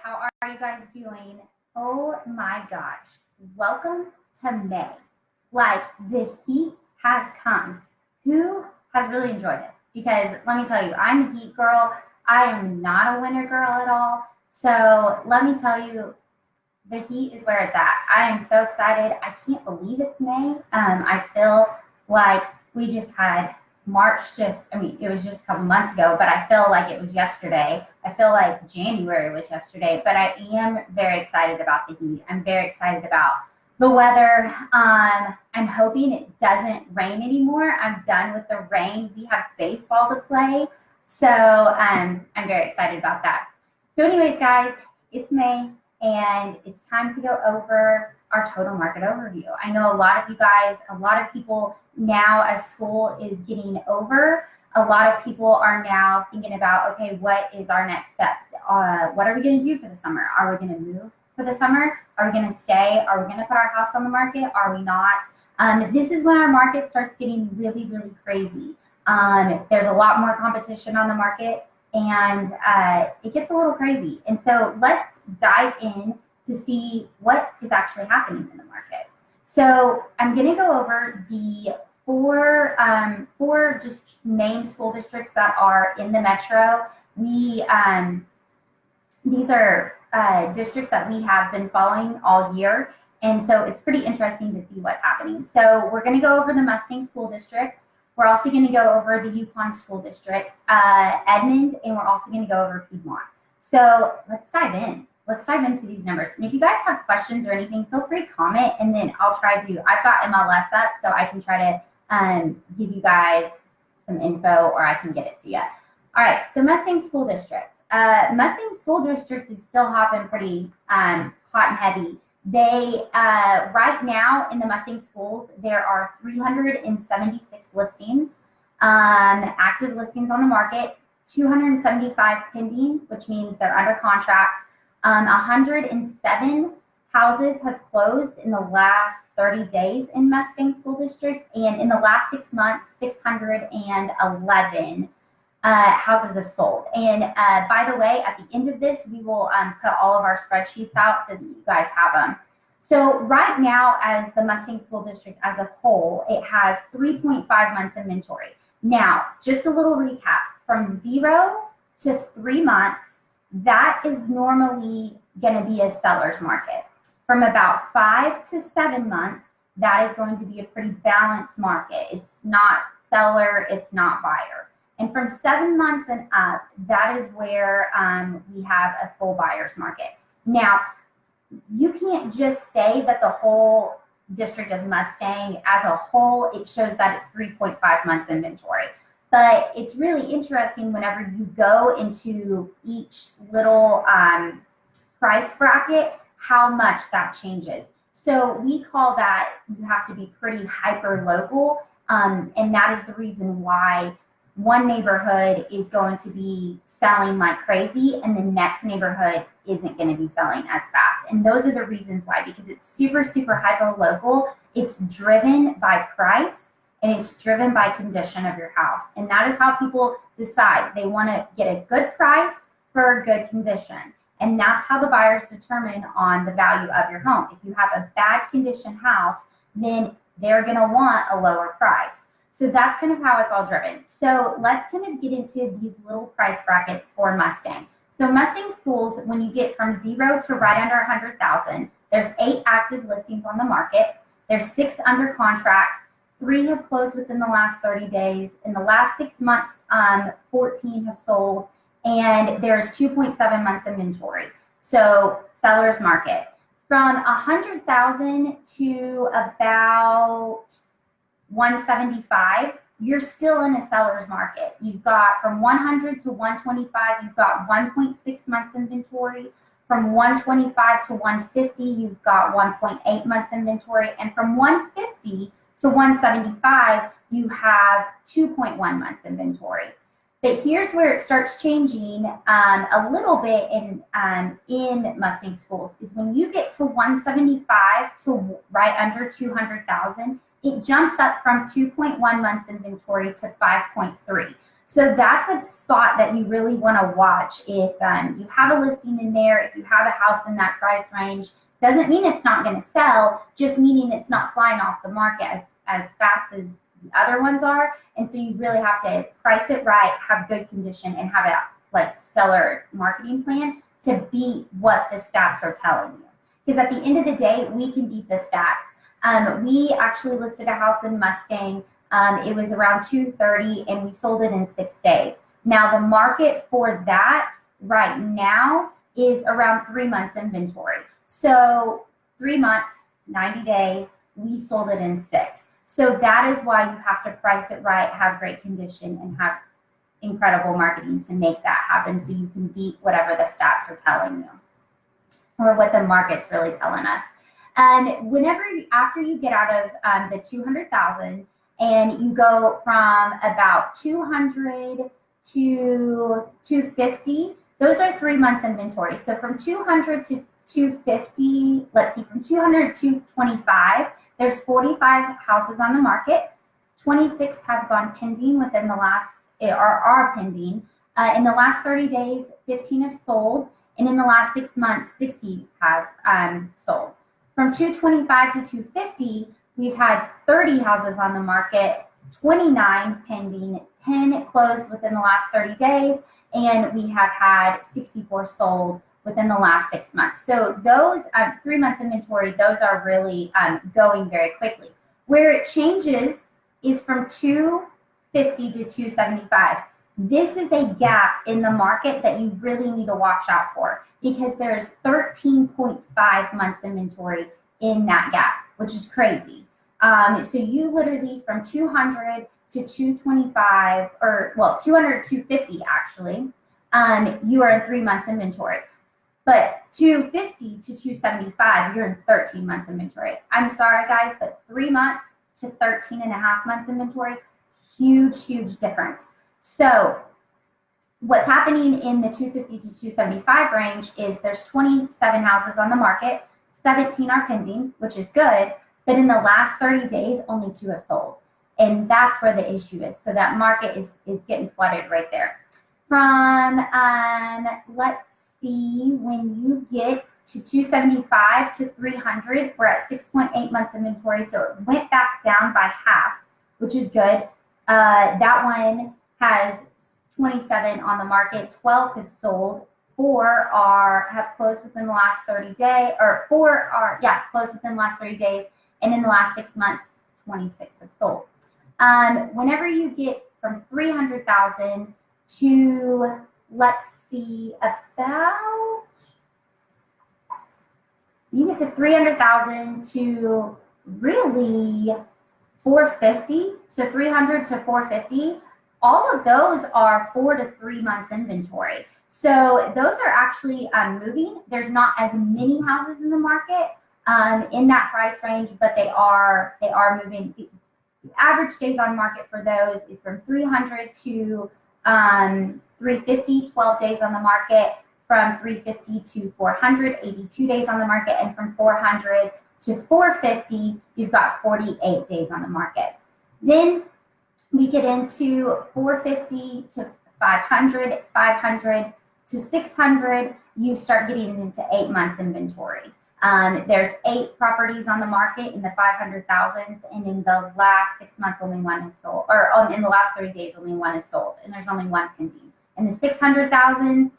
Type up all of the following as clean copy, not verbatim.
How are you guys doing? Oh my gosh. Welcome to May. Like, the heat has come. Who has really enjoyed it? Because let me tell you, I'm a heat girl. I am not a winter girl at all. So let me tell you, the heat is where it's at. I am so excited. I can't believe it's May. I feel like we just had March it was just a couple months ago, but I feel like it was yesterday. I feel like January was yesterday, but I am very excited about the heat. I'm very excited about the weather. I'm hoping it doesn't rain anymore. I'm done with the rain. We have baseball to play. So I'm very excited about that. So anyways, guys, it's May and it's time to go over our total market overview. I know a lot of you guys, a lot of people now as school is getting over, a lot of people are now thinking about, okay, what is our next steps? What are we going to do for the summer? Are we going to move for the summer? Are we going to stay? Are we going to put our house on the market? Are we not? This is when our market starts getting really, really crazy. There's a lot more competition on the market and it gets a little crazy. And so let's dive in to see what is actually happening in the market. So I'm going to go over the four just main school districts that are in the metro. These are districts that we have been following all year. And so it's pretty interesting to see what's happening. So we're going to go over the Mustang School District. We're also going to go over the Yukon School District, Edmond, and we're also going to go over Piedmont. So let's dive in. Let's dive into these numbers. And if you guys have questions or anything, feel free to comment, and then I'll try to, I've got MLS up, so I can try to give you guys some info, or I can get it to you. All right, so Mustang School District. Mustang School District is still hopping pretty hot and heavy. They, right now in the Mustang schools, there are 376 listings, active listings on the market, 275 pending, which means they're under contract. 107 houses have closed in the last 30 days in Mustang School District, and in the last 6 months, 611 houses have sold. And by the way, at the end of this, we will put all of our spreadsheets out so that you guys have them. So right now, as the Mustang School District as a whole, it has 3.5 months inventory. Now, just a little recap, from 0 to 3 months, that is normally going to be a seller's market. From about 5 to 7 months, that is going to be a pretty balanced market. It's not seller, it's not buyer. And from 7 months and up, that is where we have a full buyer's market. Now, you can't just say that the whole district of Mustang as a whole, it shows that it's 3.5 months inventory. But it's really interesting whenever you go into each little price bracket, how much that changes. So we call that you have to be pretty hyper local. And that is the reason why one neighborhood is going to be selling like crazy and the next neighborhood isn't going to be selling as fast. And those are the reasons why, because it's super, super hyper local. It's driven by price. And it's driven by condition of your house. And that is how people decide. They want to get a good price for a good condition. And that's how the buyers determine on the value of your home. If you have a bad condition house, then they're going to want a lower price. So that's kind of how it's all driven. So let's kind of get into these little price brackets for Mustang. So Mustang schools, when you get from 0 to right under 100,000, there's 8 active listings on the market. There's 6 under contract. 3 have closed within the last 30 days. In the last 6 months, 14 have sold, and there's 2.7 months inventory. So seller's market. From 100,000 to about 175, you're still in a seller's market. You've got from 100 to 125, you've got 1.6 months inventory. From 125 to 150, you've got 1.8 months inventory. And from 150 to 175, you have 2.1 months inventory. But here's where it starts changing a little bit in Mustang schools is when you get to 175 to right under 200,000, it jumps up from 2.1 months inventory to 5.3. So that's a spot that you really want to watch. If you have a listing in there, if you have a house in that price range, doesn't mean it's not going to sell, just meaning it's not flying off the market as fast as the other ones are. And so you really have to price it right, have good condition, and have a like stellar marketing plan to beat what the stats are telling you. Because at the end of the day, we can beat the stats. We actually listed a house in Mustang. It was around 230 and we sold it in 6 days. Now the market for that right now is around 3 months inventory. So 3 months, 90 days, we sold it in 6. So that is why you have to price it right, have great condition, and have incredible marketing to make that happen so you can beat whatever the stats are telling you or what the market's really telling us. After you get out of the 200,000 and you go from about 200 to 250, those are 3 months inventory. So from 200 to 250, let's see, from 200 to 225, there's 45 houses on the market. 26 have gone pending within the last, or are pending. In the last 30 days, 15 have sold. And in the last 6 months, 60 have sold. From 225 to 250, we've had 30 houses on the market, 29 pending, 10 closed within the last 30 days, and we have had 64 sold within the last 6 months. So those 3 months inventory, those are really going very quickly. Where it changes is from 250 to 275. This is a gap in the market that you really need to watch out for because there's 13.5 months inventory in that gap, which is crazy. So you literally from 200 to 225, or well, 200 to 250 actually, you are in 3 months inventory. But 250 to 275, you're in 13 months inventory. I'm sorry guys, but 3 months to 13 and a half months inventory, huge, huge difference. So what's happening in the 250 to 275 range is there's 27 houses on the market, 17 are pending, which is good, but in the last 30 days, only 2 have sold. And that's where the issue is. So that market is getting flooded right there. From, let's see, when you get to 275 to 300, we're at 6.8 months inventory. So it went back down by half, which is good. That one has 27 on the market, 12 have sold, 4 have closed within the last 30 days, or 4 are, closed within the last 30 days, and in the last 6 months, 26 have sold. Whenever you get from 300,000 to, let's see, about, you get to 300,000 to really 450, so 300 to 450, all of those are 4 to 3 months inventory. So those are actually moving. There's not as many houses in the market in that price range, but they are moving. The average days on market for those is from 300 to 350, 12 days on the market, from 350 to 400, 82 days on the market, and from 400 to 450, you've got 48 days on the market. Then we get into 450 to 500, 500 to 600, you start getting into 8 months inventory. There's 8 properties on the market in the 500,000s, and in the last 6 months, only 1 has sold, or in the last 30 days, only 1 is sold, and there's only 1 pending. In the 600,000s,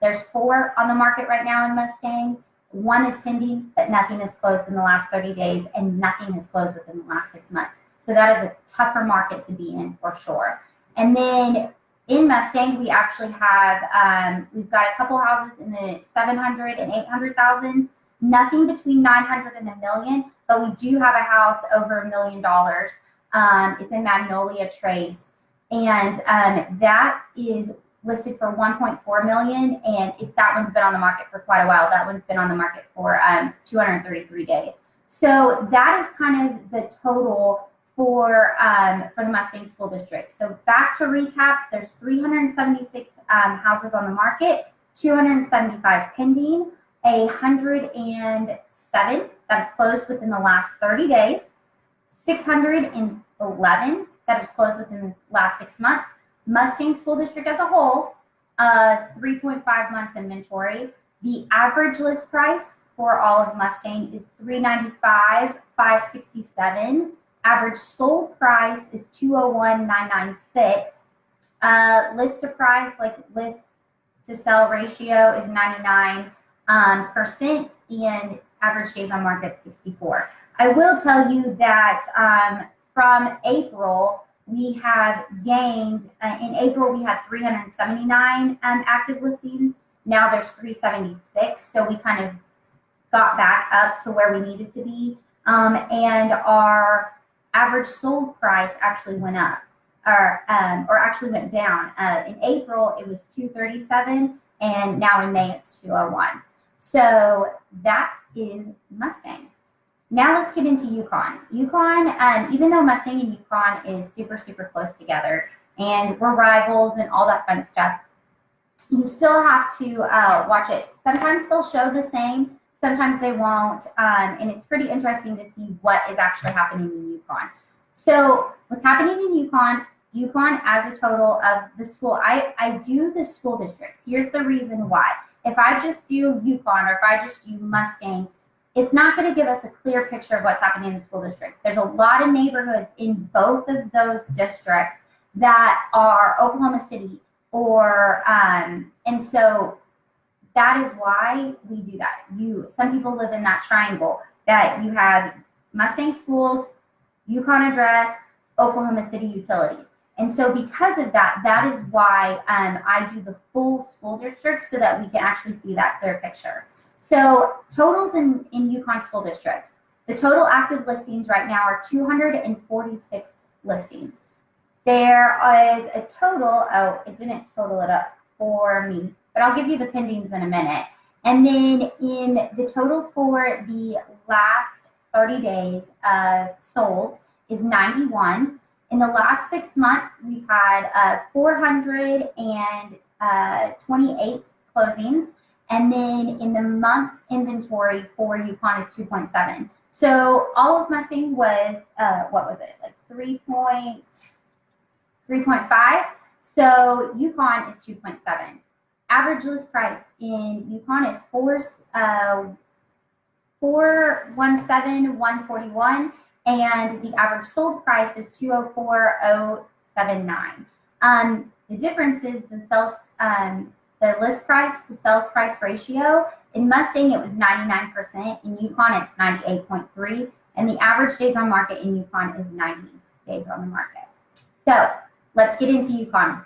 there's 4 on the market right now in Mustang. 1 is pending, but nothing is closed in the last 30 days, and nothing has closed within the last 6 months. So that is a tougher market to be in for sure. And then in Mustang, we actually have, we've got a couple houses in the 700 and 800,000, nothing between 900 and $1 million, but we do have a house over $1 million. It's in Magnolia Trace, and that is listed for 1.4 million, and that one's been on the market for quite a while. That one's been on the market for 233 days. So that is kind of the total for the Mustang School District. So back to recap, there's 376 houses on the market, 275 pending, 107 that have closed within the last 30 days, 611 that have closed within the last 6 months, Mustang School District as a whole, 3.5 months inventory. The average list price for all of Mustang is $395,567. Average sold price is $201,996. List to price, like list to sell ratio, is 99%, and average days on market 64. I will tell you that from April, we have gained, in April we had 379 active listings. Now there's 376, so we kind of got back up to where we needed to be. And our average sold price actually went up, or actually went down. In April, it was 237, and now in May, it's 201. So that is Mustang. Now let's get into Yukon. Yukon, even though Mustang and Yukon is super, super close together, and we're rivals and all that fun stuff, you still have to watch it. Sometimes they'll show the same, sometimes they won't, and it's pretty interesting to see what is actually happening in Yukon. So what's happening in Yukon as a total of the school, I do the school districts. Here's the reason why. If I just do Yukon or if I just do Mustang, it's not going to give us a clear picture of what's happening in the school district. There's a lot of neighborhoods in both of those districts that are Oklahoma City, or and so that is why we do that. Some people live in that triangle that you have Mustang schools, Yukon address, Oklahoma City utilities. And so because of that, that is why I do the full school district, so that we can actually see that clear picture. So totals in Yukon School District. The total active listings right now are 246 listings. There is a total, it didn't total it up for me, but I'll give you the pendings in a minute. And then in the totals for the last 30 days of solds is 91. In the last 6 months, we've had 428 closings. And then in the month's inventory for Yukon is 2.7. So all of Mustang was, what was it, like 3.5. So Yukon is 2.7. Average list price in Yukon is 417,141, and the average sold price is 204,079. The difference is the list price to sales price ratio. In Mustang, it was 99%. In Yukon, it's 98.3. And the average days on market in Yukon is 90 days on the market. So let's get into Yukon.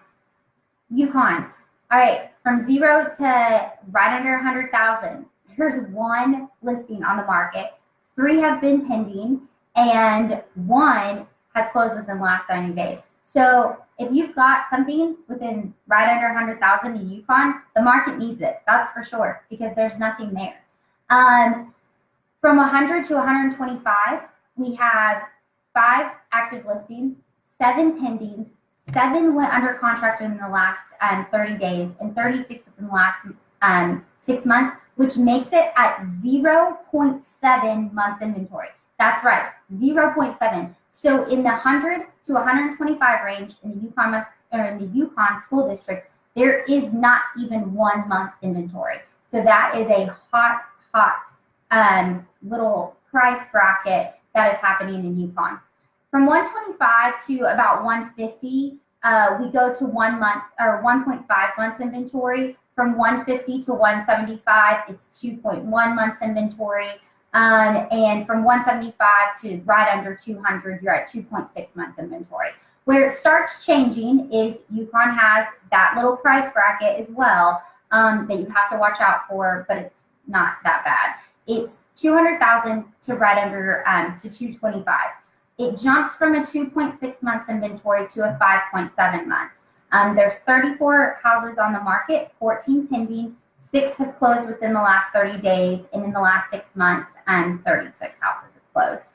Yukon, all right, from 0 to right under 100,000, there's one listing on the market. 3 have been pending, and 1 has closed within the last 90 days. So if you've got something within right under 100,000 in Yukon, the market needs it. That's for sure, because there's nothing there. From 100 to 125, we have 5 active listings, 7 pendings, 7 went under contract in the last 30 days, and 36 within the last 6 months, which makes it at 0.7 months inventory. That's right, 0.7. So in the 100 to 125 range in the Yukon School District, there is not even 1 month's inventory. So that is a hot little price bracket that is happening in Yukon. From 125 to about 150, we go to 1 month or 1.5 months inventory. From 150 to 175, it's 2.1 months inventory. And from 175 to right under 200, you're at 2.6 months inventory. Where it starts changing is Yukon has that little price bracket as well that you have to watch out for, but it's not that bad. It's 200,000 to right under to 225. It jumps from a 2.6 months inventory to a 5.7 months. There's 34 houses on the market, 14 pending, 6 have closed within the last 30 days, and in the last 6 months, 36 houses have closed.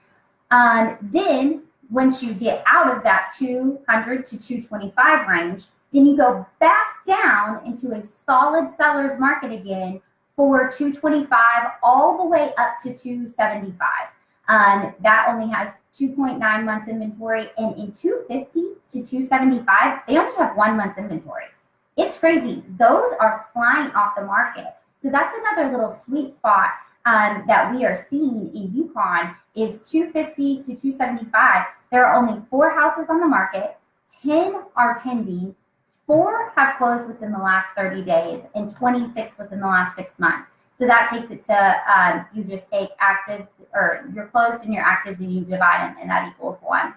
Then, once you get out of that 200 to 225 range, then you go back down into a solid seller's market again for 225 all the way up to 275. That only has 2.9 months inventory, and in 250 to 275, they only have 1 month inventory. It's crazy. Those are flying off the market. So that's another little sweet spot that we are seeing in Yukon is 250 to 275. There are only 4 houses on the market, 10 are pending, 4 have closed within the last 30 days, and 26 within the last 6 months. So that takes it to you just take actives, or you're closed and your actives, and you divide them, and that equals 1.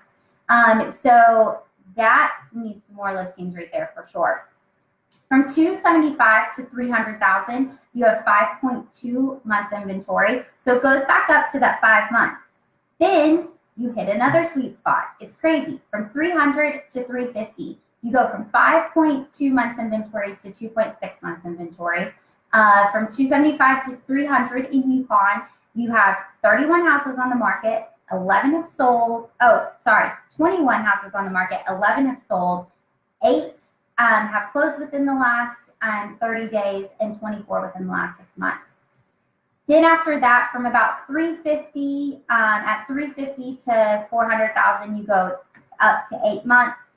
So that needs some more listings right there for sure. From 275 to 300,000, you have 5.2 months inventory. So it goes back up to that 5 months. Then you hit another sweet spot. It's crazy. From 300 to 350, you go from 5.2 months inventory to 2.6 months inventory. From 275 to 300 in Yukon, you have 31 houses on the market, 11 have sold. 21 houses on the market, 11 have sold, 8 have closed within the last 30 days, and 24 within the last 6 months. Then after that, from about 350, at 350 to 400,000, you go up to 8 months.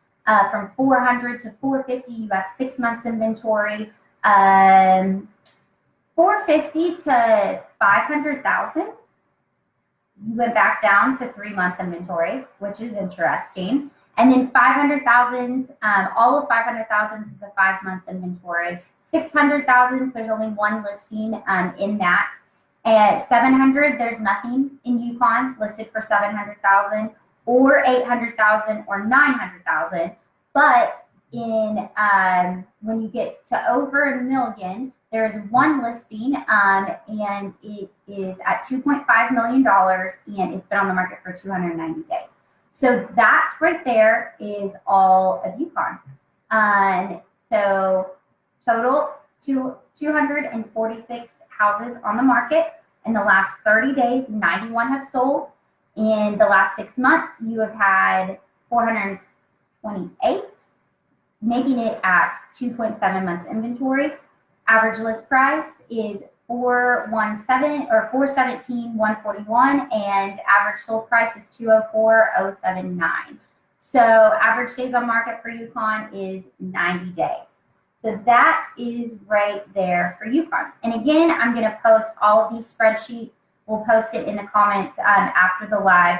From 400 to 450, you have 6 months inventory. 450 to 500,000, you went back down to 3 months inventory, which is interesting. And then 500,000, all of 500,000 is a 5 month inventory. 600,000, there's only 1 listing in that. At 700, there's nothing in Yukon listed for 700,000, or 800,000, or 900,000. But in when you get to over $1 million, there's 1 listing, and it is at $2.5 million, and it's been on the market for 290 days. So that right there is all of Yukon. So total 246 houses on the market. In the last 30 days, 91 have sold. In the last 6 months, you have had 428, making it at 2.7 months inventory. Average list price is 417,141, and average sold price is 204,079. So average days on market for Yukon is 90 days. So that is right there for Yukon. And again, I'm going to post all of these spreadsheets. We'll post it in the comments after the live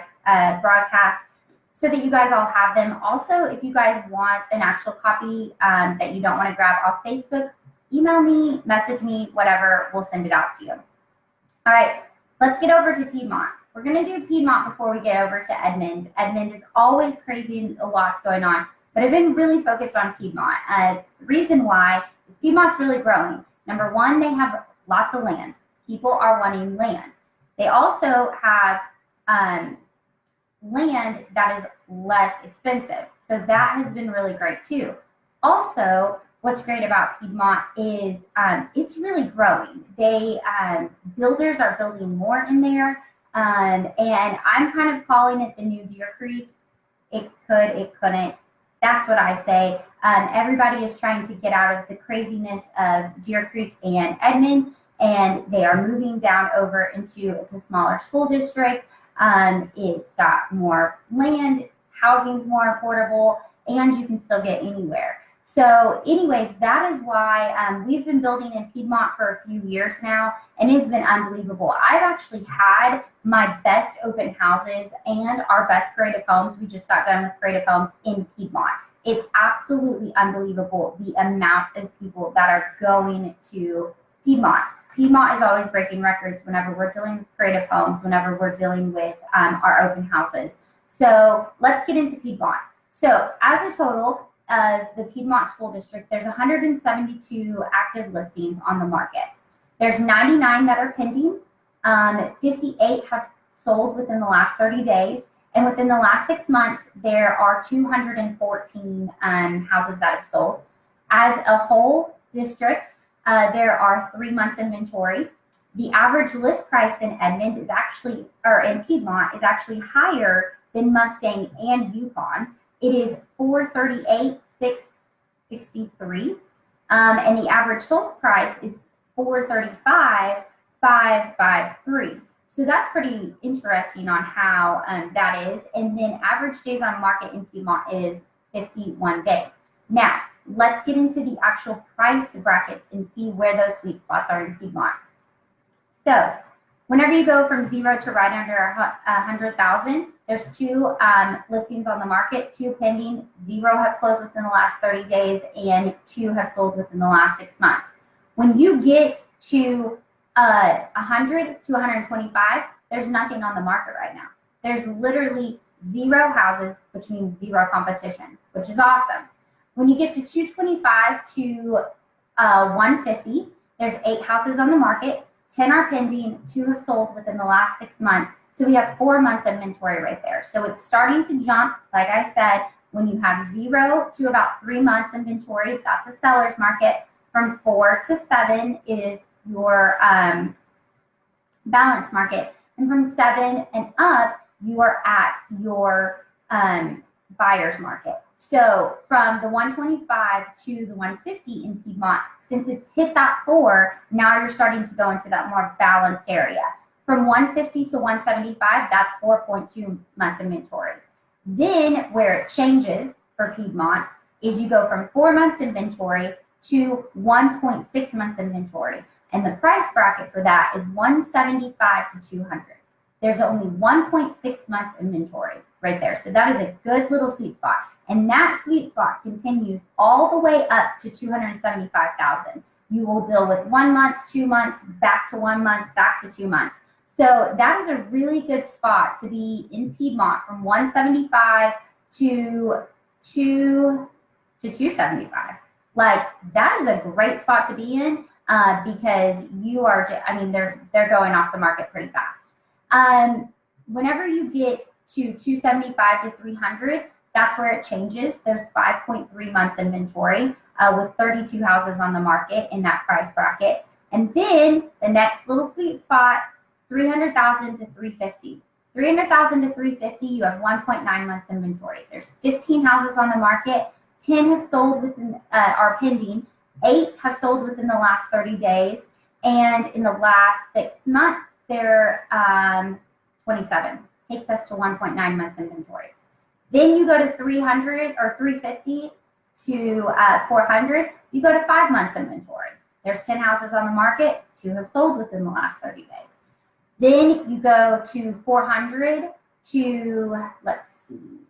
broadcast, so that you guys all have them. Also, if you guys want an actual copy that you don't want to grab off Facebook, email me, message me, whatever, we'll send it out to you. All right, let's get over to Piedmont. We're going to do Piedmont before we get over to Edmond. Edmond is always crazy and a lot's going on, but I've been really focused on Piedmont. The reason why is Piedmont's really growing. Number one, they have lots of land. People are wanting land. They also have land that is less expensive. So that has been really great too. Also, what's great about Piedmont is it's really growing. They builders are building more in there, and I'm kind of calling it the new Deer Creek. It could, it couldn't. That's what I say. Everybody is trying to get out of the craziness of Deer Creek and Edmond, and they are moving down over into, it's a smaller school district. It's got more land, housing's more affordable, and you can still get anywhere. So anyways, that is why we've been building in Piedmont for a few years now, and it's been unbelievable. I've actually had my best open houses and our best creative homes. We just got done with creative homes in Piedmont. It's absolutely unbelievable the amount of people that are going to Piedmont. Piedmont is always breaking records whenever we're dealing with creative homes, whenever we're dealing with our open houses. So let's get into Piedmont. So as a total of the Piedmont School District, there's 172 active listings on the market. There's 99 that are pending. 58 have sold within the last 30 days. And within the last 6 months, there are 214 houses that have sold. As a whole district, there are 3 months inventory. The average list price in Edmond is actually, or in Piedmont, is actually higher than Mustang and Yukon. It is $438,663, and the average sold price is $435,553. So that's pretty interesting on how that is. And then average days on market in Piedmont is 51 days. Now, let's get into the actual price brackets and see where those sweet spots are in Piedmont. So whenever you go from 0 to right under 100,000, there's 2 listings on the market, 2 pending, 0 have closed within the last 30 days, and 2 have sold within the last 6 months. When you get to 100 to 125, there's nothing on the market right now. There's literally 0 houses, which means 0 competition, which is awesome. When you get to 225 to 150, there's 8 houses on the market, 10 are pending, 2 have sold within the last 6 months. So we have 4 months inventory right there. So it's starting to jump. Like I said, when you have 0 to about 3 months inventory, that's a seller's market. From 4 to 7 is your balance market. And from 7 and up, you are at your buyer's market. So from the 125 to the 150 in Piedmont, since it's hit that 4, now you're starting to go into that more balanced area. From 150 to 175, that's 4.2 months inventory. Then where it changes for Piedmont is you go from 4 months inventory to 1.6 months inventory. And the price bracket for that is 175 to 200. There's only 1.6 month inventory right there. So that is a good little sweet spot. And that sweet spot continues all the way up to 275,000. You will deal with 1 month, 2 months, back to 1 month, back to 2 months. So that is a really good spot to be in Piedmont from 175 to 275. Like, that is a great spot to be in because you are, I mean, they're going off the market pretty fast. Whenever you get to 275 to 300, that's where it changes. There's 5.3 months inventory with 32 houses on the market in that price bracket. And then the next little sweet spot, 300,000 to 350. 300,000 to 350, you have 1.9 months inventory. There's 15 houses on the market. 10 have sold within, are pending. 8 have sold within the last 30 days. And in the last 6 months, they're 27. Takes us to 1.9 months inventory. Then you go to 300 or 350 to 400. You go to 5 months inventory. There's 10 houses on the market. 2 have sold within the last 30 days. Then you go to 400 to, let's see,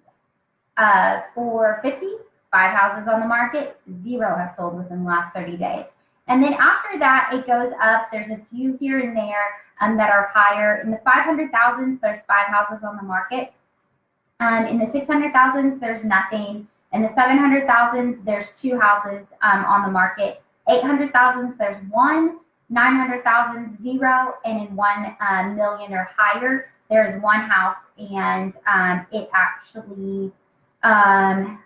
450. 5 houses on the market, 0 have sold within the last 30 days. And then after that, it goes up. There's a few here and there that are higher. In the 500,000s, there's 5 houses on the market. In the 600,000s, there's nothing. In the 700,000s, there's 2 houses on the market. 800,000s, there's 1. 900,000, 0. And in 1 million or higher, there's 1 house. And it actually...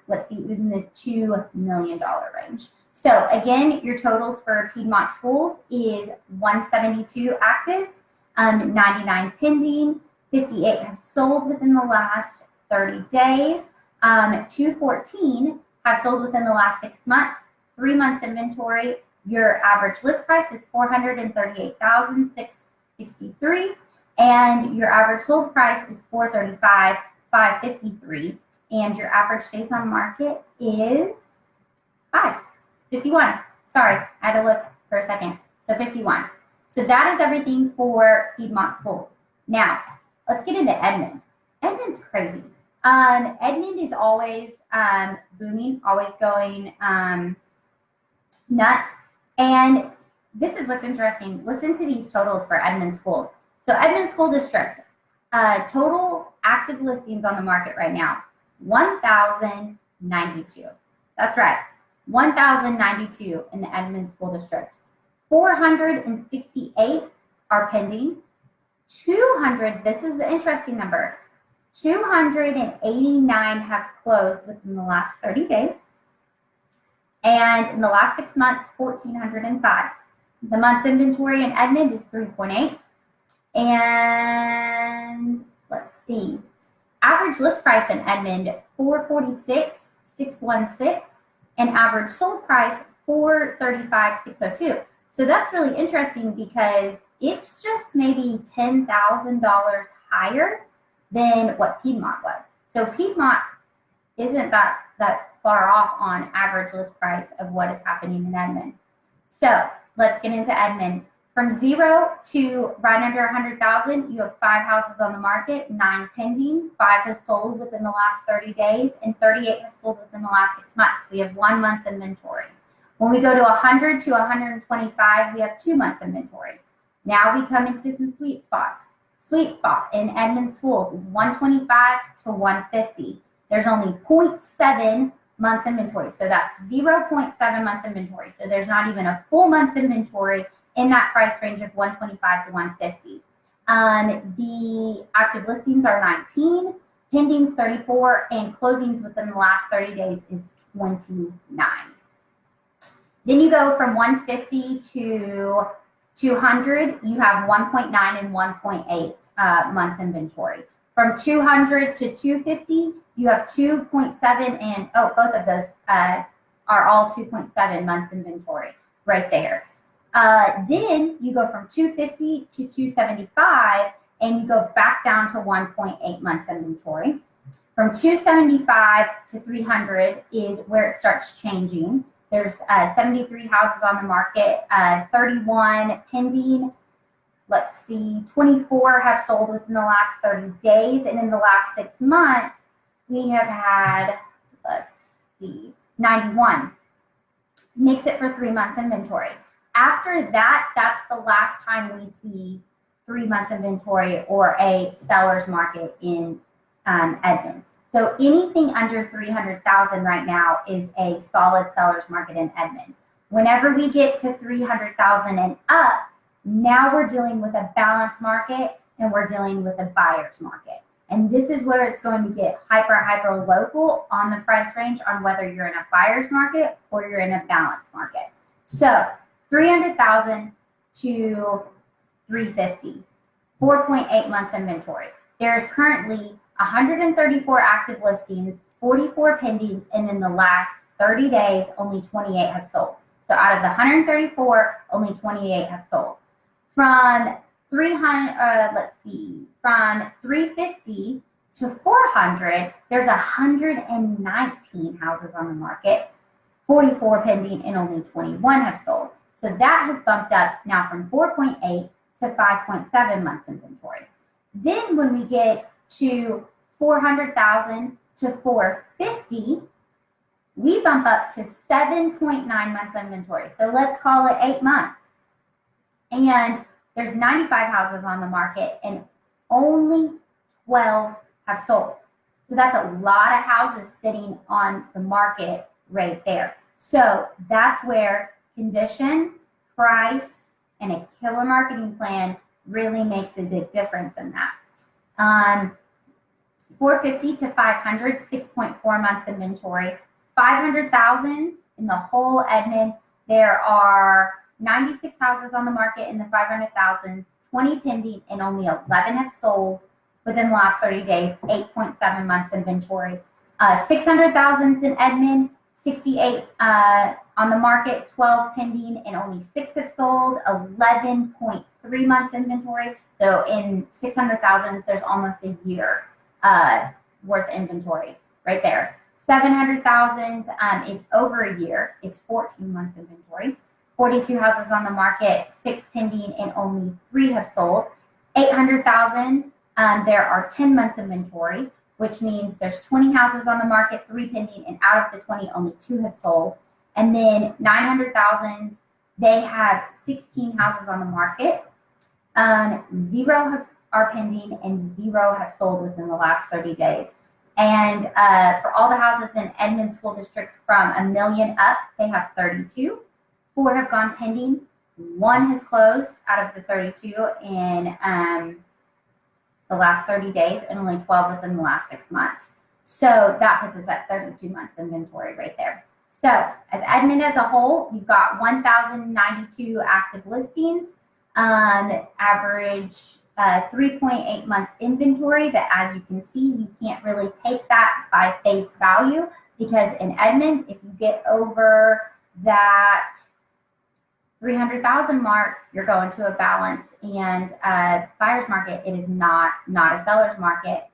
let's see, it was in the $2 million range. So again, your totals for Piedmont schools is 172 actives, 99 pending, 58 have sold within the last 30 days, 214 have sold within the last 6 months, 3 months inventory. Your average list price is $438,663, and your average sold price is $435,553. And your average days on market is 51. Sorry, I had to look for a second. So 51. So that is everything for Piedmont schools. Now, let's get into Edmond. Edmond's crazy. Edmond is always booming, always going nuts. And this is what's interesting. Listen to these totals for Edmond schools. So Edmond School District, total active listings on the market right now, 1,092. That's right, 1,092 in the Edmond School District. 468 are pending. 200, this is the interesting number, 289 have closed within the last 30 days. And in the last 6 months, 1,405. The month's inventory in Edmond is 3.8. And let's see. Average list price in Edmond, $446,616, and average sold price $435,602. So that's really interesting because it's just maybe $10,000 higher than what Piedmont was. So Piedmont isn't that far off on average list price of what is happening in Edmond. So let's get into Edmond. From 0 to right under 100,000, you have 5 houses on the market, 9 pending, 5 have sold within the last 30 days, and 38 have sold within the last 6 months. We have 1 month's inventory. When we go to 100 to 125, we have 2 months inventory. Now we come into some sweet spots. Sweet spot in Edmond schools is 125 to 150. There's only 0.7 months inventory. So that's 0.7 months inventory. So there's not even a full month's inventory in that price range of 125 to 150. The active listings are 19, pendings 34, and closings within the last 30 days is 29. Then you go from 150 to 200, you have 1.9 and 1.8 months inventory. From 200 to 250, you have 2.7 and, both of those are all 2.7 months inventory right there. Then you go from 250 to 275 and you go back down to 1.8 months inventory. From 275 to 300 is where it starts changing. There's 73 houses on the market, 31 pending. Let's see, 24 have sold within the last 30 days. And in the last 6 months, we have had, 91. Makes it for 3 months inventory. After that, that's the last time we see 3 months inventory or a seller's market in Edmond. So anything under 300,000 right now is a solid seller's market in Edmond. Whenever we get to 300,000 and up, now we're dealing with a balanced market and we're dealing with a buyer's market. And this is where it's going to get hyper local on the price range on whether you're in a buyer's market or you're in a balanced market. So 300,000 to 350, 4.8 months inventory. There's currently 134 active listings, 44 pending, and in the last 30 days, only 28 have sold. So out of the 134, only 28 have sold. From 350 to 400, there's 119 houses on the market, 44 pending, and only 21 have sold. So that has bumped up now from 4.8 to 5.7 months inventory. Then when we get to 400,000 to 450, we bump up to 7.9 months inventory. So let's call it 8 months. And there's 95 houses on the market and only 12 have sold. So that's a lot of houses sitting on the market right there. So that's where condition, price, and a killer marketing plan really makes a big difference in that. 450 to 500, 6.4 months inventory. 500,000 in the whole Edmond. There are 96 houses on the market in the 500,000, 20 pending, and only 11 have sold within the last 30 days, 8.7 months inventory. 600,000 in Edmond, 68 on the market, 12 pending, and only 6 have sold, 11.3 months inventory. So in 600,000, there's almost a year worth inventory right there. 700,000, it's over a year. It's 14 months inventory. 42 houses on the market, 6 pending, and only 3 have sold. 800,000, there are 10 months inventory, which means there's 20 houses on the market, 3 pending, and out of the 20, only 2 have sold. And then 900,000, they have 16 houses on the market. 0 are pending and 0 have sold within the last 30 days. And for all the houses in Edmond School District from $1 million up, they have 32. 4 have gone pending. 1 has closed out of the 32 in the last 30 days, and only 12 within the last 6 months. So that puts us at 32 months inventory right there. So as Edmond as a whole, you've got 1,092 active listings, average 3.8 months inventory, but as you can see, you can't really take that by face value, because in Edmond, if you get over that 300,000 mark, you're going to a balance, and buyer's market, it is not a seller's market.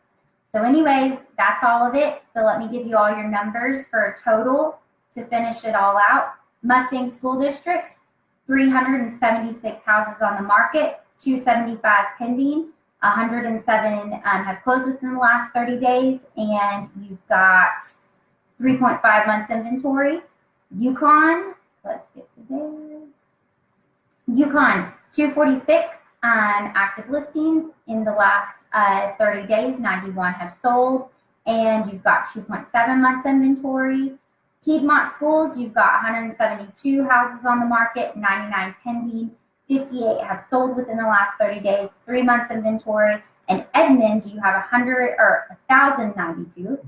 So anyways, that's all of it. So let me give you all your numbers for a total to finish it all out. Mustang school districts, 376 houses on the market, 275 pending, 107 have closed within the last 30 days, and you've got 3.5 months inventory. Yukon, let's get to there. Yukon, 246 active listings in the last 30 days, 91 have sold, and you've got 2.7 months inventory. Piedmont schools, you've got 172 houses on the market, 99 pending, 58 have sold within the last 30 days, 3 months inventory. And Edmond, you have 1,092,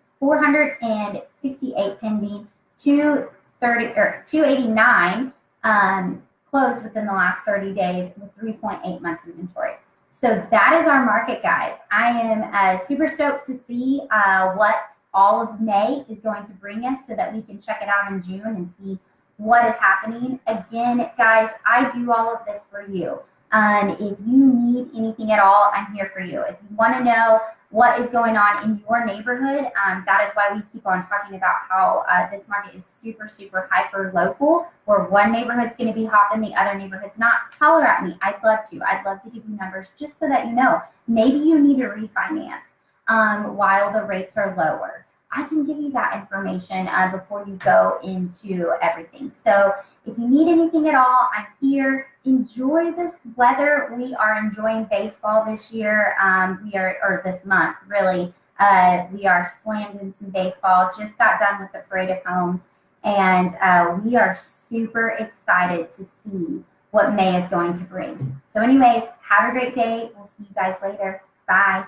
468 pending, 289 closed within the last 30 days with 3.8 months inventory. So that is our market, guys. I am super stoked to see what all of May is going to bring us so that we can check it out in June and see what is happening. Again, guys, I do all of this for you. If you need anything at all, I'm here for you. If you want to know what is going on in your neighborhood, that is why we keep on talking about how this market is super, super hyper local, where one neighborhood's going to be hot and the other neighborhood's not. Holler at me. I'd love to. I'd love to give you numbers just so that you know. Maybe you need a refinance while the rates are lower. I can give you that information before you go into everything. So if you need anything at all, I'm here. Enjoy this weather. We are enjoying baseball this year. Or this month, really. We are slammed in some baseball. Just got done with the Parade of Homes, and we are super excited to see what May is going to bring. So anyways, have a great day. We'll see you guys later. Bye.